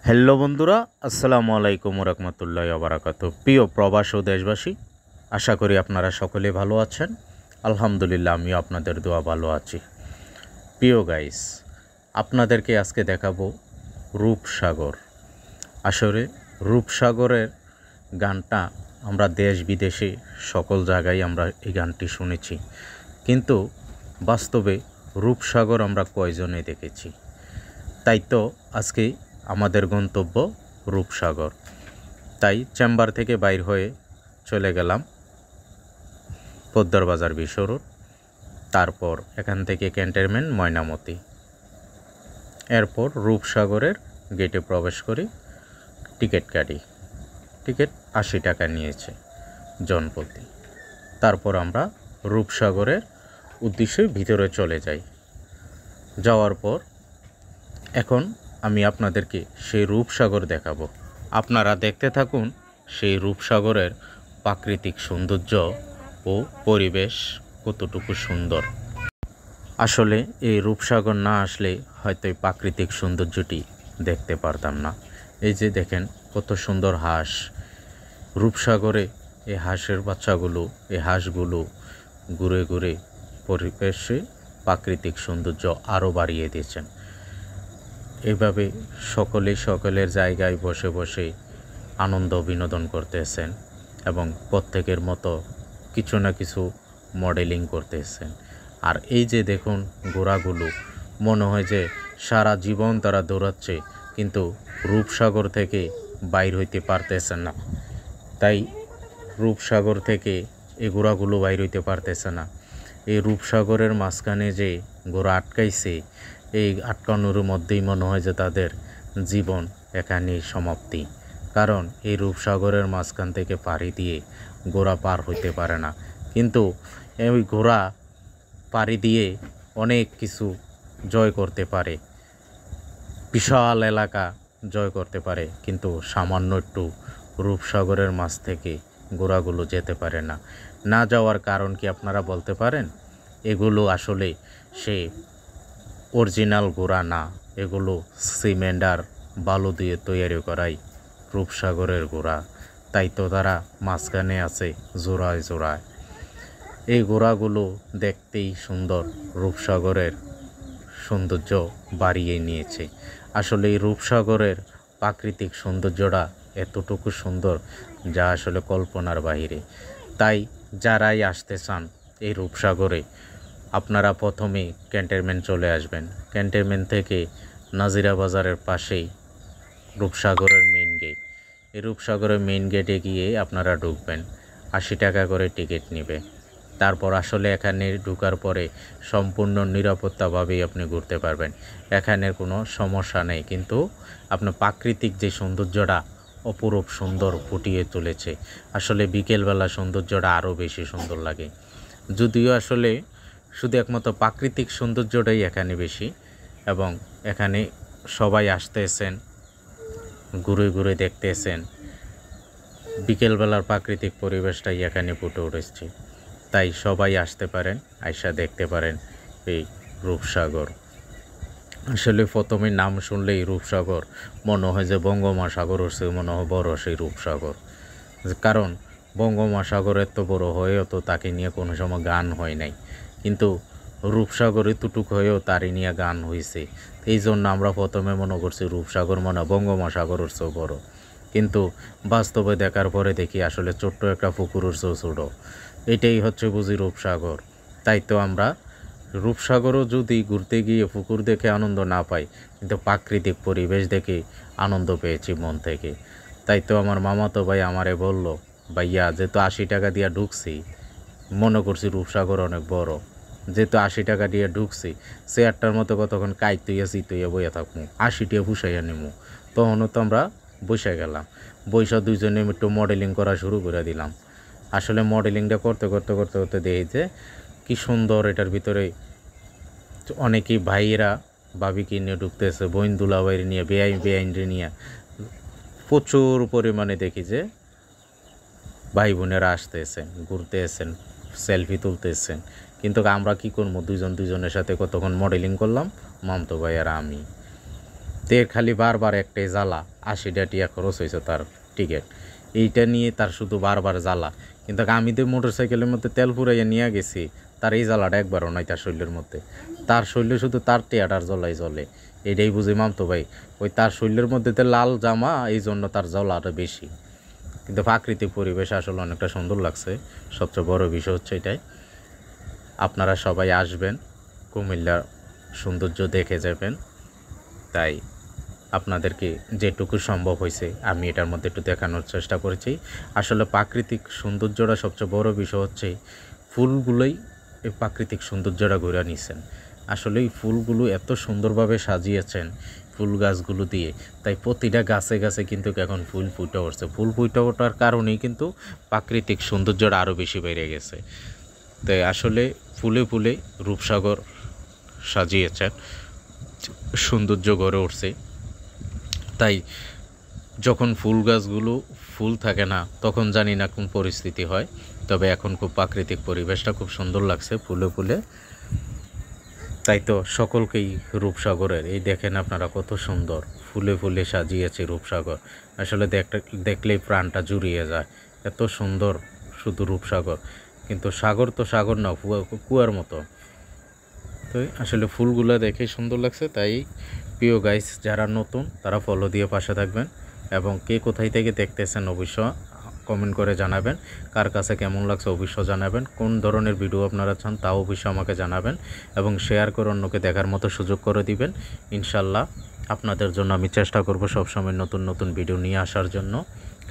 Hello বন্ধুরা, আসসালামু আলাইকুম রহমতুল্লাহি ওয়া বারাকাতুহু। প্রিয় প্রবাস ও দেশবাসী, আশা করি আপনারা সকলে ভালো আছেন। আলহামদুলিল্লাহ, আমিও আপনাদের দোয়া ভালো আছি। প্রিয় গাইস, আপনাদেরকে আজকে দেখাবো রূপসাগর। আসলে রূপসাগরের গানটা আমরা দেশ বিদেশে সকল জায়গায় আমরা এই গানটি শুনেছি, কিন্তু বাস্তবে রূপসাগর আমরা কয়জনে দেখেছি? তাই তো আজকে আমাদের গন্তব্য রূপসাগর। তাই চেম্বার থেকে বাইর হয়ে চলে গেলাম পদ্মার বাজার বিশ্ব রোড, তারপর এখান থেকে ক্যান্টনমেন্ট ময়নামতি, এরপর রূপসাগরের গেটে প্রবেশ করি, টিকিট কাটি। টিকিট 80 টাকা নিয়েছে জনপ্রতি। তারপর আমরা রূপসাগরের উদ্দেশ্যে ভিতরে চলে যাই। যাওয়ার পর এখন আমি আপনাদেরকে সেই রূপসাগর দেখাবো। আপনারা দেখতে থাকুন সেই রূপসাগরের প্রাকৃতিক সৌন্দর্য ও পরিবেশ কতটুকু সুন্দর। আসলে এই রূপসাগর না আসলে হয়তো এই প্রাকৃতিক সৌন্দর্যটি দেখতে পারতাম না। এই যে দেখেন কত সুন্দর হাঁস। রূপসাগরে এই হাঁসের বাচ্চাগুলো, এই হাঁসগুলো ঘুরে ঘুরে পরিবেশে প্রাকৃতিক সৌন্দর্য আরও বাড়িয়ে দিয়েছেন। এভাবে সকলের জায়গায় বসে বসে আনন্দ বিনোদন করতেছেন এবং প্রত্যেকের মতো কিছু না কিছু মডেলিং করতেছেন। আর এই যে দেখুন ঘোড়াগুলো, মনে হয় যে সারা জীবন তারা দৌড়াচ্ছে, কিন্তু রূপসাগর থেকে বাইর হইতে পারতেছে না। তাই রূপসাগর থেকে এই ঘোড়াগুলো বাইর হইতে পারতেছে না। এই রূপসাগরের মাঝখানে যে ঘোড়া আটকাইছে, এই আটকানোর মধ্যেই মনে হয় যে তাদের জীবন এখানেই সমাপ্তি। কারণ এই রূপসাগরের মাঝখান থেকে পাড়ি দিয়ে ঘোড়া পার হইতে পারে না, কিন্তু এই ঘোড়া পাড়ি দিয়ে অনেক কিছু জয় করতে পারে, বিশাল এলাকা জয় করতে পারে, কিন্তু সামান্য একটু রূপসাগরের মাঝ থেকে ঘোড়াগুলো যেতে পারে না। না যাওয়ার কারণ কি আপনারা বলতে পারেন? এগুলো আসলে সে অরিজিনাল ঘোড়া না, এগুলো সিমেন্ট আর বালু দিয়ে তৈরি করাই রূপসাগরের ঘোড়া। তাই তো তারা মাঝখানে আছে জোড়ায় জোড়ায়। এই ঘোড়াগুলো দেখতেই সুন্দর, রূপসাগরের সৌন্দর্য বাড়িয়ে নিয়েছে। আসলে এই রূপসাগরের প্রাকৃতিক সৌন্দর্যটা এতটুকু সুন্দর যা আসলে কল্পনার বাইরে। তাই যারাই আসতে চান এই রূপসাগরে, আপনারা প্রথমে ক্যান্টনমেন্ট চলে আসবেন। ক্যান্টনমেন্ট থেকে নাজিরা বাজারের পাশেই রূপসাগরের মেইন গেট। এই রূপসাগরের মেইন গেটে গিয়ে আপনারা ঢুকবেন, 80 টাকা করে টিকিট নেবে। তারপর আসলে এখানে ঢোকার পরে সম্পূর্ণ নিরাপত্তাভাবেই আপনি ঘুরতে পারবেন, এখানের কোনো সমস্যা নেই। কিন্তু আপনার প্রাকৃতিক যে সৌন্দর্যটা অপরূপ সুন্দর ফুটিয়ে তুলেছে। আসলে বিকেলবেলা সৌন্দর্যটা আরও বেশি সুন্দর লাগে। যদিও আসলে শুধু একমাত্র প্রাকৃতিক সৌন্দর্যটাই এখানে বেশি, এবং এখানে সবাই আসতেছেন, ঘুরে ঘুরে দেখতেছেন। বিকেলবেলার প্রাকৃতিক পরিবেশটাই এখানে ফুটে উঠেছে। তাই সবাই আসতে পারেন, আইসা দেখতে পারেন এই রূপসাগর। আসলে প্রথমে নাম শুনলেই রূপসাগর মনে হয় যে বঙ্গোপসাগর হচ্ছে মনে হয় বড় সেই রূপসাগর। কারণ বঙ্গোপসাগর এত বড় হয়েও তো তাকে নিয়ে কোনো সময় গান হয় নাই, কিন্তু রূপসাগর এতটুক হয়েও তারই নিয়ে গান হয়েছে। এই জন্য আমরা প্রথমে মনে করছি রূপসাগর মনে বঙ্গোপসাগরের চেয়েও বড়, কিন্তু বাস্তবে দেখার পরে দেখি আসলে ছোট্ট একটা পুকুরের চেয়েও ছোটো। এটাই হচ্ছে বুঝি রূপসাগর। তাই তো আমরা রূপসাগরও যদি ঘুরতে গিয়ে পুকুর দেখে আনন্দ না পাই, কিন্তু প্রাকৃতিক পরিবেশ দেখে আনন্দ পেয়েছি মন থেকে। তাই তো আমার মামাতো ভাই আমারে বলল, ভাইয়া যেহেতু 80 টাকা দিয়ে ঢুকছি, মনে করছি রূপসাগর অনেক বড়, যেহেতু 80 টাকা দিয়ে ঢুকছি, চেয়ারটার মতো কতক্ষণ কাইত তুইয়া চিতুইয়া বইয়া থাকবো, 80 টাকা পুষাইয়া নিমু। তখনও তো আমরা বসে গেলাম, বৈশা দুইজনে একটু মডেলিং করা শুরু করে দিলাম। আসলে মডেলিংটা করতে করতে করতে করতে দেখি যে কী সুন্দর, এটার ভিতরে অনেকেই ভাইয়েরা ভাবিকে নিয়ে ঢুকতেছে, বইন দুলাভাইয়ের নিয়ে, বেআইনরে নিয়ে প্রচুর পরিমাণে দেখি যে ভাই বোনেরা আসতেছেন, ঘুরতেছেন, সেলফি তুলতেছেন। কিন্তু আমরা কি করবো, দুজনের সাথে কতক্ষণ মডেলিং করলাম, মামতো ভাই আর আমি। তো এর খালি বারবার একটাই জ্বালা, 80 টাকা খরচ হয়েছে তার টিকিট, এইটা নিয়ে তার শুধু বারবার জ্বালা। কিন্তু আমি তো মোটরসাইকেলের মধ্যে তেল পুরাইয়া নিয়ে গেছি, তার এই জ্বালাটা একবারও নাই তার শরীরের মধ্যে। তার শরীরে শুধু তার টিয়াটার জ্বলাই জ্বলে, এটাই বুঝি মামতো ভাই। ওই তার শরীরের মধ্যে তো লাল জামা, এই জন্য তার জ্বলাটা বেশি। কিন্তু প্রাকৃতিক পরিবেশ আসলে অনেকটা সুন্দর লাগছে, সবচেয়ে বড় বিষয় হচ্ছে এটাই। আপনারা সবাই আসবেন, কুমিল্লার সৌন্দর্য দেখে যাবেন। তাই আপনাদেরকে যেটুকু সম্ভব হয়েছে আমি এটার মধ্যে একটু দেখানোর চেষ্টা করেছি। আসলে প্রাকৃতিক সৌন্দর্যটা সবচেয়ে বড় বিষয় হচ্ছে ফুলগুলোই এই প্রাকৃতিক সৌন্দর্যটা ঘুরে নিছেন। আসলে এই ফুলগুলো এত সুন্দরভাবে সাজিয়েছেন ফুল গাছগুলো দিয়ে, তাই প্রতিটা গাছে গাছে কিন্তু এখন ফুল ফুটে উঠছে। ফুল ফুটে ওঠার কারণেই কিন্তু প্রাকৃতিক সৌন্দর্যটা আরও বেশি বেড়ে গেছে। তাই আসলে ফুলে ফুলে রূপসাগর সাজিয়েছেন, সৌন্দর্য গড়ে উঠছে। তাই যখন ফুল গাছগুলো ফুল থাকে না তখন জানি না কোন পরিস্থিতি হয়, তবে এখন খুব প্রাকৃতিক পরিবেশটা খুব সুন্দর লাগছে ফুলে ফুলে। তাই তো সকলকেই রূপসাগরের এই দেখেন আপনারা কত সুন্দর ফুলে ফুলে সাজিয়েছে রূপসাগর। আসলে দেখলেই প্রাণটা জুড়িয়ে যায়, এত সুন্দর শুধু রূপসাগর। কিন্তু সাগর তো সাগর না, কুয়ার মতো। তো আসলে ফুলগুলো দেখে সুন্দর লাগছে। তাই প্রিয় গাইস, যারা নতুন তারা ফলো দিয়ে পাশে থাকবেন, এবং কে কোথায় থেকে দেখতেছেন অবশ্য কমেন্ট করে জানাবেন। কার কাছে কেমন লাগছে অবশ্য জানাবেন। কোন ধরনের ভিডিও আপনারা চান তাও অবশ্য আমাকে জানাবেন, এবং শেয়ার করে অন্যকে দেখার মতো সুযোগ করে দিবেন। ইনশাল্লাহ আপনাদের জন্য আমি চেষ্টা করব সবসময় নতুন নতুন ভিডিও নিয়ে আসার জন্য,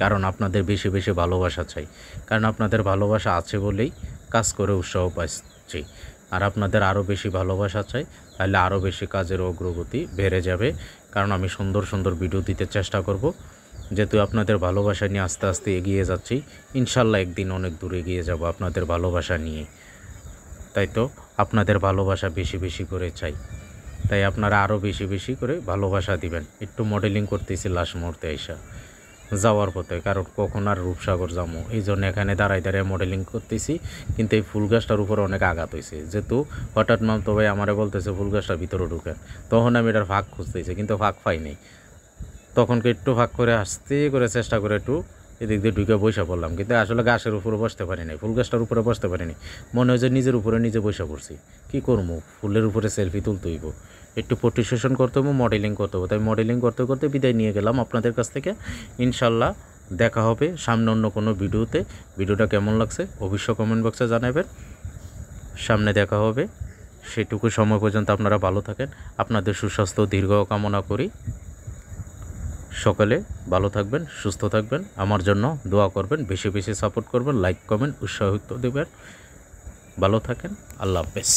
কারণ আপনাদের বেশি বেশি ভালোবাসা চাই। কারণ আপনাদের ভালোবাসা আছে বলেই কাজ করে উৎসাহ পাচ্ছি। আর আপনাদের আরও বেশি ভালোবাসা চাই, তাহলে আরও বেশি কাজের অগ্রগতি বেড়ে যাবে। কারণ আমি সুন্দর সুন্দর ভিডিও দিতে চেষ্টা করব, যেহেতু আপনাদের ভালোবাসা নিয়ে আস্তে আস্তে এগিয়ে যাচ্ছি। ইনশাল্লাহ একদিন অনেক দূর এগিয়ে যাব আপনাদের ভালোবাসা নিয়ে। তাই তো আপনাদের ভালোবাসা বেশি বেশি করে চাই, তাই আপনারা আরও বেশি বেশি করে ভালোবাসা দিবেন। একটু মডেলিং করতেছি লাস্ট মুহূর্তে এসে যাওয়ার পথে, কারণ কখন আর রূপসাগর যাবো, এই জন্য এখানে দাঁড়ায় দাঁড়ায় মডেলিং করতেছি। কিন্তু এই ফুল গাছটার উপরে অনেক আঘাত হয়েছে, যেহেতু হঠাৎ মামতো ভাই আমারে বলতেছে ফুল গাছটার ভিতরে ঢুকেন, তখন আমি এটার ফাঁক খুঁজতেছি, কিন্তু ফাঁক পাইনি। তখনকে একটু ফাঁক করে আস্তে করে চেষ্টা করে একটু এদিক দিয়ে ঢুকে বসে পড়লাম, কিন্তু আসলে গাছের উপরে বসতে পারিনি, ফুল গাছটার উপরে বসতে পারিনি। মনে হয় যে নিজের উপরে নিজে বসে পড়ছি। কী করবো, ফুলের উপরে সেলফি তুলতে হইব, একটু ফটো সেশন করতে হবো, মডেলিং করতে হবো। তাই মডেলিং করতে করতে বিদায় নিয়ে গেলাম আপনাদের কাছ থেকে। ইনশাল্লাহ দেখা হবে সামনে অন্য কোনো ভিডিওতে। ভিডিওটা কেমন লাগছে অবশ্য কমেন্ট বক্সে জানাবেন। সামনে দেখা হবে, সেটুকু সময় পর্যন্ত আপনারা ভালো থাকেন। আপনাদের সুস্বাস্থ্য দীর্ঘ কামনা করি। সকালে ভালো থাকবেন, সুস্থ থাকবেন, আমার জন্য দোয়া করবেন, বেশি বেশি সাপোর্ট করবেন, লাইক কমেন্ট উৎসাহিত দেবেন। ভালো থাকেন, আল্লাহ হাফেজ।